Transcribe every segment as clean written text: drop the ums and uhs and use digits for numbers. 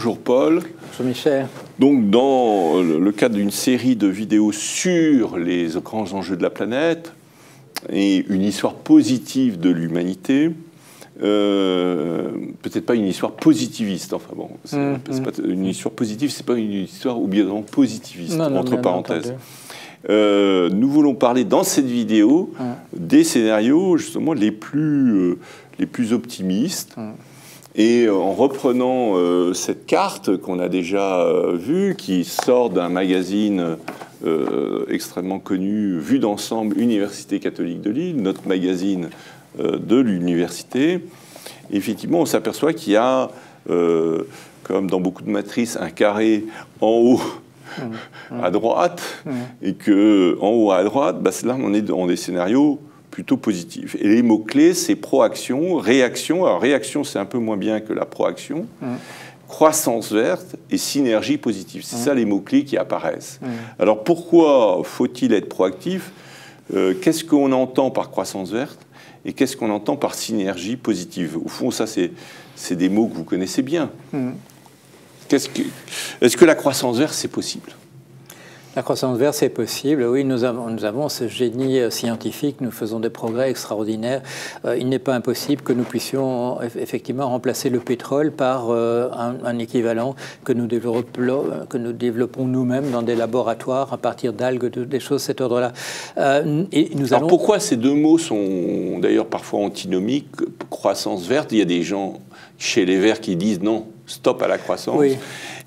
Bonjour Paul. Bonjour Michel. Donc dans le cadre d'une série de vidéos sur les grands enjeux de la planète et une histoire positive de l'humanité, peut-être pas une histoire positiviste, enfin bon, c'est pas une histoire positive, c'est pas une histoire obligatoirement positiviste, entre parenthèses. Nous voulons parler dans cette vidéo des scénarios justement les plus optimistes. Et en reprenant cette carte qu'on a déjà vue, qui sort d'un magazine extrêmement connu, Vue d'ensemble, Université catholique de Lille, notre magazine de l'université, effectivement, on s'aperçoit qu'il y a, comme dans beaucoup de matrices, un carré en haut à droite, et qu'en haut à droite, bah, là, on est dans des scénarios plutôt positif. Et les mots-clés, c'est proaction, réaction. Alors, réaction, c'est un peu moins bien que la proaction. Croissance verte et synergie positive. C'est ça les mots-clés qui apparaissent. Alors, pourquoi faut-il être proactif? Qu'est-ce qu'on entend par croissance verte et qu'est-ce qu'on entend par synergie positive? Au fond, ça, c'est des mots que vous connaissez bien. Est-ce que la croissance verte, c'est possible? La croissance verte, c'est possible. Oui, nous avons ce génie scientifique, nous faisons des progrès extraordinaires. Il n'est pas impossible que nous puissions effectivement remplacer le pétrole par un équivalent que nous développons nous-mêmes dans des laboratoires à partir d'algues, des choses de cet ordre-là. Alors pourquoi ces deux mots sont d'ailleurs parfois antinomiques? Croissance verte, il y a des gens chez les Verts qui disent non, stop à la croissance. Oui.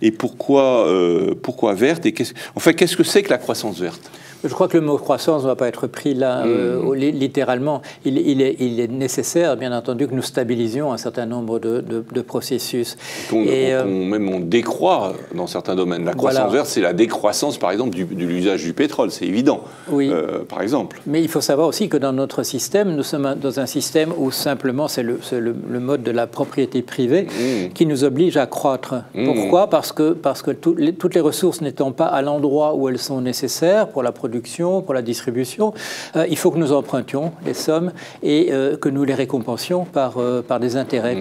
Et pourquoi verte? Et qu'est-ce que c'est que la croissance verte? Je crois que le mot croissance ne va pas être pris là littéralement. Il est nécessaire, bien entendu, que nous stabilisions un certain nombre de processus. Même on décroît dans certains domaines. La croissance verte, c'est la décroissance, par exemple, de l'usage du pétrole, c'est évident, par exemple. Mais il faut savoir aussi que dans notre système, nous sommes dans un système où simplement c'est le mode de la propriété privée qui nous oblige à croître. Pourquoi? Parce que toutes les ressources n'étant pas à l'endroit où elles sont nécessaires pour la production, pour la distribution, il faut que nous empruntions les sommes et que nous les récompensions par des intérêts.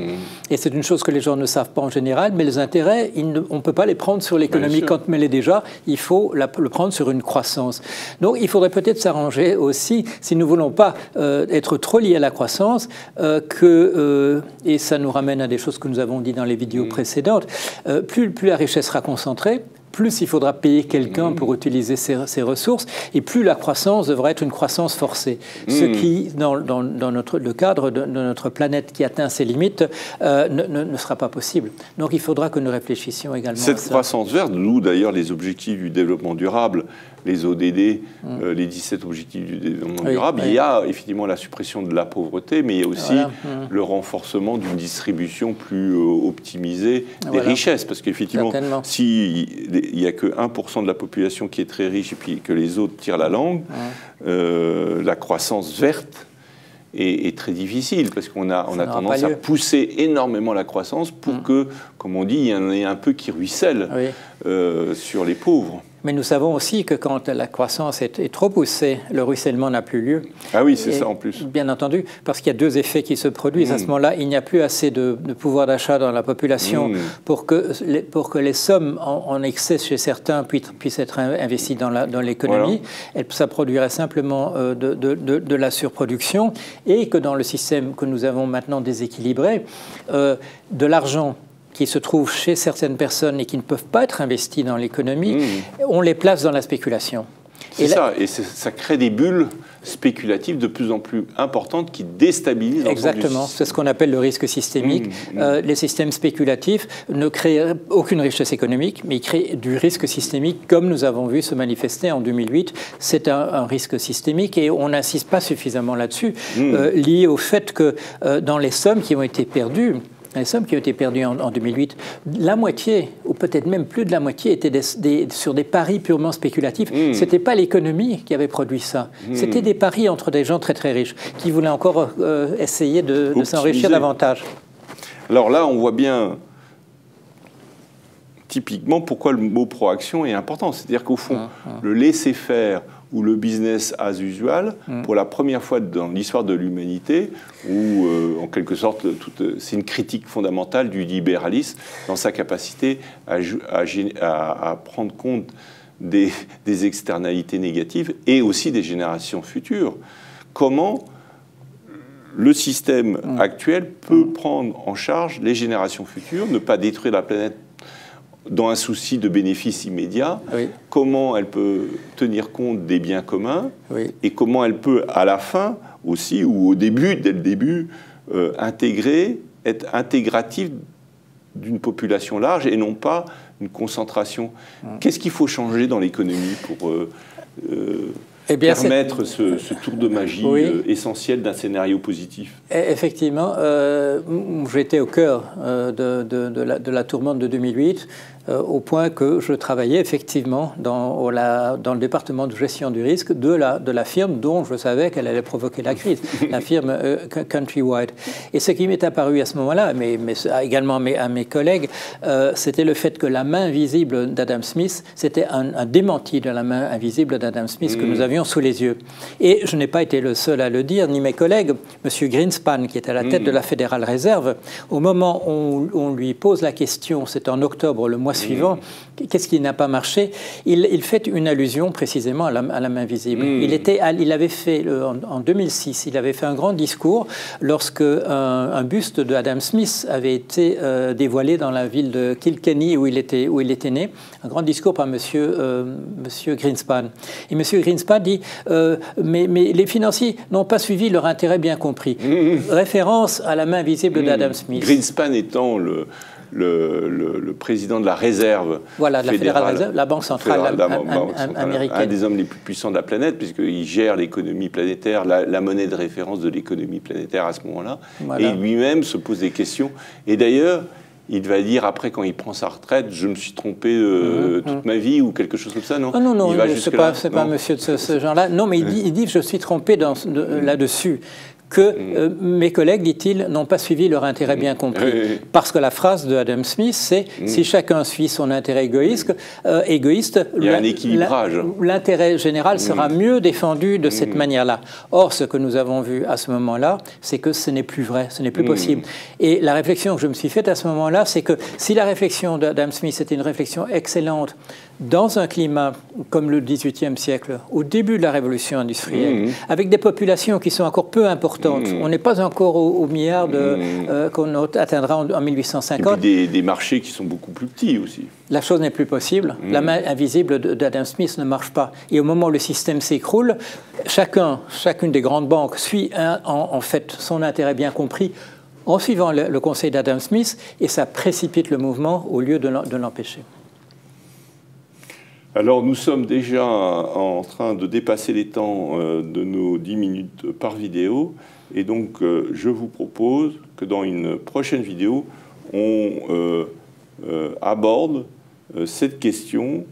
Et c'est une chose que les gens ne savent pas en général, mais les intérêts, on ne peut pas les prendre sur l'économie quand elle est déjà, il faut le prendre sur une croissance. Donc il faudrait peut-être s'arranger aussi, si nous ne voulons pas être trop liés à la croissance, et ça nous ramène à des choses que nous avons dit dans les vidéos précédentes, plus la richesse sera concentrée, plus il faudra payer quelqu'un pour utiliser ces ressources, et plus la croissance devra être une croissance forcée. Ce qui, dans le cadre de notre planète qui atteint ses limites, ne sera pas possible. Donc il faudra que nous réfléchissions également à ça. Cette croissance verte, nous d'ailleurs, les objectifs du développement durable, les ODD, les 17 objectifs du développement durable, il y a effectivement la suppression de la pauvreté, mais il y a aussi le renforcement d'une distribution plus optimisée des richesses. Parce qu'effectivement, s'il n'y a que 1% de la population qui est très riche et puis que les autres tirent la langue, la croissance verte est très difficile parce qu'on a tendance à pousser énormément la croissance pour que, comme on dit, il y en ait un peu qui ruisselle sur les pauvres. Mais nous savons aussi que quand la croissance est trop poussée, le ruissellement n'a plus lieu. Ah oui, c'est ça en plus. Bien entendu, parce qu'il y a deux effets qui se produisent. À ce moment-là, il n'y a plus assez de pouvoir d'achat dans la population pour que les sommes en excès chez certains puissent être investies dans l'économie. Ça produirait simplement de la surproduction et que dans le système que nous avons maintenant déséquilibré, de l'argent qui se trouvent chez certaines personnes et qui ne peuvent pas être investis dans l'économie, on les place dans la spéculation. C'est ça, et ça crée des bulles spéculatives de plus en plus importantes qui déstabilisent l'ensemble du système. Exactement, c'est ce qu'on appelle le risque systémique. Les systèmes spéculatifs ne créent aucune richesse économique, mais ils créent du risque systémique, comme nous avons vu se manifester en 2008. C'est un risque systémique et on n'insiste pas suffisamment là-dessus, lié au fait que dans les sommes qui ont été perdues, les sommes qui ont été perdues en 2008, la moitié, ou peut-être même plus de la moitié, étaient sur des paris purement spéculatifs. Ce n'était pas l'économie qui avait produit ça. C'était des paris entre des gens très très riches qui voulaient encore essayer de s'enrichir davantage. Alors là, on voit bien typiquement, pourquoi le mot proaction est important. C'est-à-dire qu'au fond, le laisser-faire ou le business as usual, pour la première fois dans l'histoire de l'humanité, où en quelque sorte, c'est une critique fondamentale du libéralisme dans sa capacité à prendre compte des externalités négatives et aussi des générations futures. Comment le système actuel peut prendre en charge les générations futures, ne pas détruire la planète dans un souci de bénéfice immédiat, comment elle peut tenir compte des biens communs, et comment elle peut, à la fin aussi, ou au début, dès le début, être intégrative d'une population large et non pas une concentration. Qu'est-ce qu'il faut changer dans l'économie pour permettre ce tour de magie essentiel d'un scénario positif? Effectivement, j'étais au cœur de la tourmente de 2008, au point que je travaillais effectivement dans le département de gestion du risque de la firme dont je savais qu'elle allait provoquer la crise, la firme Countrywide. Et ce qui m'est apparu à ce moment-là, mais également à mes collègues, c'était le fait que la main invisible d'Adam Smith, c'était un démenti de la main invisible d'Adam Smith que nous avions sous les yeux. Et je n'ai pas été le seul à le dire, ni mes collègues. M. Greenspan, qui est à la tête de la Federal Reserve, au moment où on lui pose la question, c'est en octobre, le mois suivant, qu'est-ce qui n'a pas marché, il fait une allusion précisément à la main visible. Il avait fait, en 2006, il avait fait un grand discours lorsque un buste de Adam Smith avait été dévoilé dans la ville de Kilkenny où il était né, un grand discours par monsieur Greenspan. Et M. Greenspan dit mais les financiers n'ont pas suivi leur intérêt bien compris. Référence à la main visible d'Adam Smith. Greenspan étant le président de la réserve fédérale, de la Federal Reserve, la banque centrale américaine. Un des hommes les plus puissants de la planète, puisqu'il gère l'économie planétaire, la monnaie de référence de l'économie planétaire à ce moment-là. Et lui-même se pose des questions. Et d'ailleurs, il va dire après, quand il prend sa retraite, je me suis trompé toute ma vie ou quelque chose comme ça, non? Non, c'est pas monsieur de ce genre-là. Non, mais il dit je suis trompé là-dessus. Que mes collègues, dit-il, n'ont pas suivi leur intérêt bien compris. Parce que la phrase de Adam Smith, c'est si chacun suit son intérêt égoïste, il y a un équilibrage. L'intérêt général sera mieux défendu de cette manière-là. Or, ce que nous avons vu à ce moment-là, c'est que ce n'est plus vrai, ce n'est plus possible. Et la réflexion que je me suis faite à ce moment-là, c'est que si la réflexion d'Adam Smith était une réflexion excellente dans un climat comme le XVIIIe siècle, au début de la révolution industrielle, avec des populations qui sont encore peu importantes, on n'est pas encore au milliard qu'on atteindra en 1850. Et puis des marchés qui sont beaucoup plus petits aussi. La chose n'est plus possible. La main invisible d'Adam Smith ne marche pas. Et au moment où le système s'écroule, chacune des grandes banques suit en fait son intérêt bien compris en suivant le conseil d'Adam Smith, et ça précipite le mouvement au lieu de l'empêcher. Alors, nous sommes déjà en train de dépasser les temps de nos 10 minutes par vidéo. Et donc, je vous propose que dans une prochaine vidéo, on aborde cette question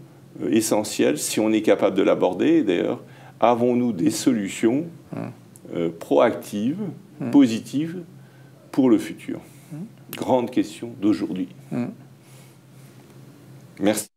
essentielle, si on est capable de l'aborder. D'ailleurs, avons-nous des solutions proactives, positives pour le futur? Grande question d'aujourd'hui. Merci.